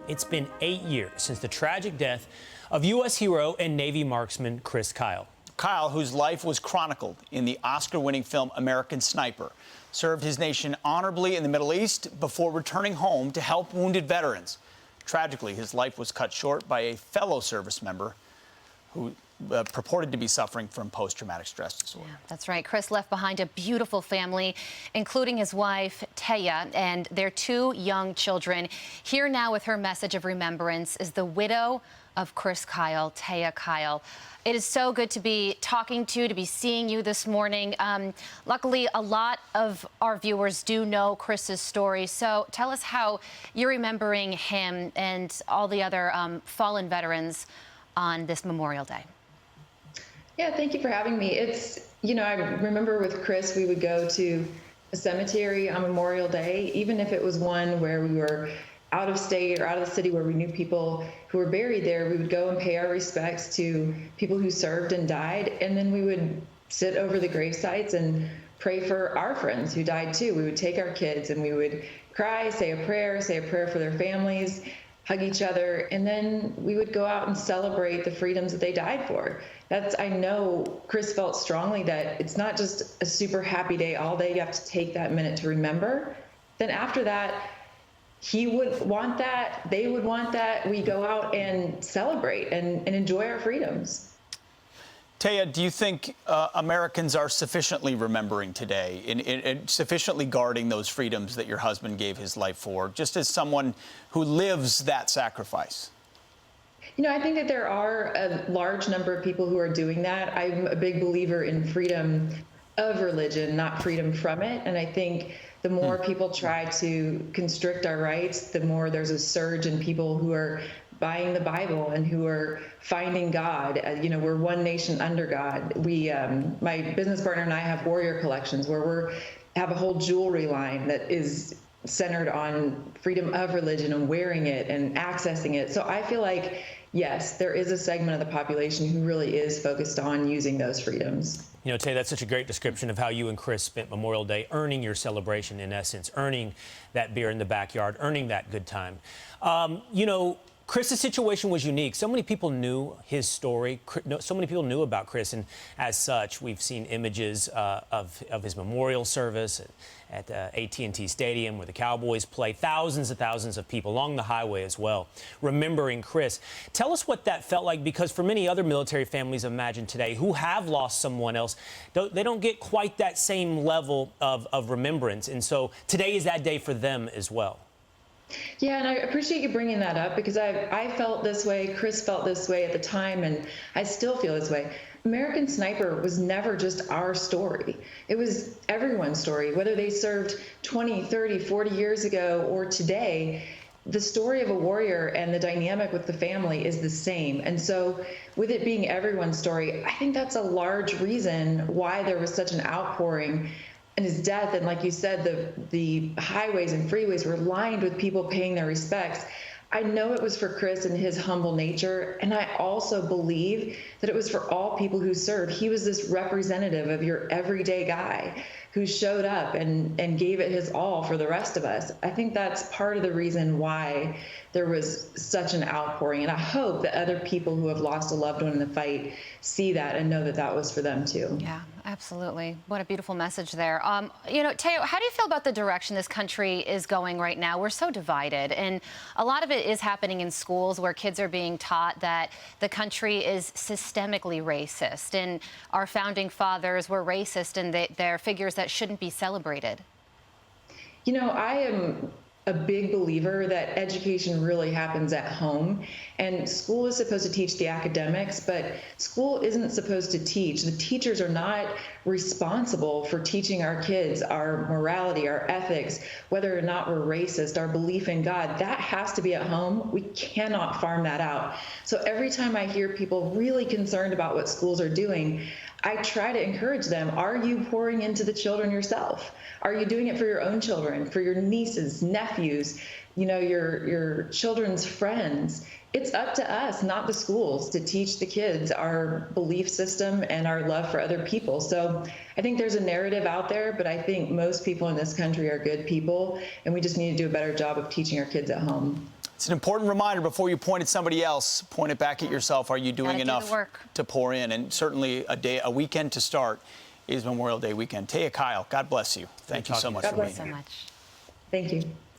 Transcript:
It's been 8 years since the tragic death of U.S. hero and Navy marksman Chris Kyle. Kyle, whose life was chronicled in the Oscar-winning film American Sniper, served his nation honorably in the Middle East before returning home to help wounded veterans. Tragically, his life was cut short by a fellow service member who purported to be suffering from post-traumatic stress disorder. Yeah, that's right. Chris left behind a beautiful family, including his wife, Taya, and their 2 young children. Here now with her message of remembrance is the widow of Chris Kyle, Taya Kyle. It is so good to be talking to be seeing you this morning. Luckily, a lot of our viewers do know Chris's story. So tell us how you're remembering him and all the other fallen veterans on this Memorial Day. Yeah, thank you for having me. I remember with Chris, we would go to a cemetery on Memorial Day, even if it was one where we were out of state or out of the city where we knew people who were buried there. We would go and pay our respects to people who served and died, and then we would sit over the grave sites and pray for our friends who died too. We would take our kids and we would cry, say a prayer for their families, hug each other, and then we would go out and celebrate the freedoms that they died for. I know Chris felt strongly that it's not just a super happy day all day. You have to take that minute to remember. Then after that, he would want that, they would want that. We go out and celebrate and enjoy our freedoms. Taya, do you think Americans are sufficiently remembering today and sufficiently guarding those freedoms that your husband gave his life for, just as someone who lives that sacrifice? I think that there are a large number of people who are doing that. I'm a big believer in freedom of religion, not freedom from it. And I think the more people try to constrict our rights, the more there's a surge in people who are buying the Bible and who are finding God. We're one nation under God. My business partner and I have warrior collections where we have a whole jewelry line that is centered on freedom of religion and wearing it and accessing it. So I feel like, yes, there is a segment of the population who really is focused on using those freedoms. Taya, that's such a great description of how you and Chris spent Memorial Day, earning your celebration, in essence, earning that beer in the backyard, earning that good time. Chris's situation was unique. So many people knew his story. So many people knew about Chris, and as such, we've seen images of his memorial service at the AT&T Stadium where the Cowboys play. Thousands of people along the highway as well, remembering Chris. Tell us what that felt like, because for many other military families, imagine today, who have lost someone else, they don't get quite that same level of remembrance. And so today is that day for them as well. Yeah, and I appreciate you bringing that up, because I felt this way, Chris felt this way at the time, and I still feel this way. American Sniper was never just our story. It was everyone's story, whether they served 20, 30, 40 years ago or today. The story of a warrior and the dynamic with the family is the same. And so with it being everyone's story, I think that's a large reason why there was such an outpouring in his death. And like you said, the highways and freeways were lined with people paying their respects. I know it was for Chris and his humble nature, and I also believe that it was for all people who served. He was this representative of your everyday guy who showed up and gave it his all for the rest of us. I think that's part of the reason why there was such an outpouring, and I hope that other people who have lost a loved one in the fight see that and know that that was for them too. Yeah, absolutely. What a beautiful message there. Taya, how do you feel about the direction this country is going right now? We're so divided, and a lot of it is happening in schools where kids are being taught that the country is systemically racist, and our founding fathers were racist, and they're figures that shouldn't be celebrated. I am a big believer that education really happens at home, and school is supposed to teach the academics, but school isn't supposed to teach. The teachers are not responsible for teaching our kids our morality, our ethics, whether or not we're racist, our belief in God. That has to be at home. We cannot farm that out. So every time I hear people really concerned about what schools are doing, I try to encourage them. Are you pouring into the children yourself? Are you doing it for your own children, for your nieces, nephews, your children's friends? It's up to us, not the schools, to teach the kids our belief system and our love for other people. So I think there's a narrative out there, but I think most people in this country are good people, and we just need to do a better job of teaching our kids at home. It's an important reminder before you point at somebody else, point it back at yourself. Are you doing enough to pour in? And certainly a weekend to start is Memorial Day weekend. Taya Kyle, God bless you. Thank you so much for being here. Thank you.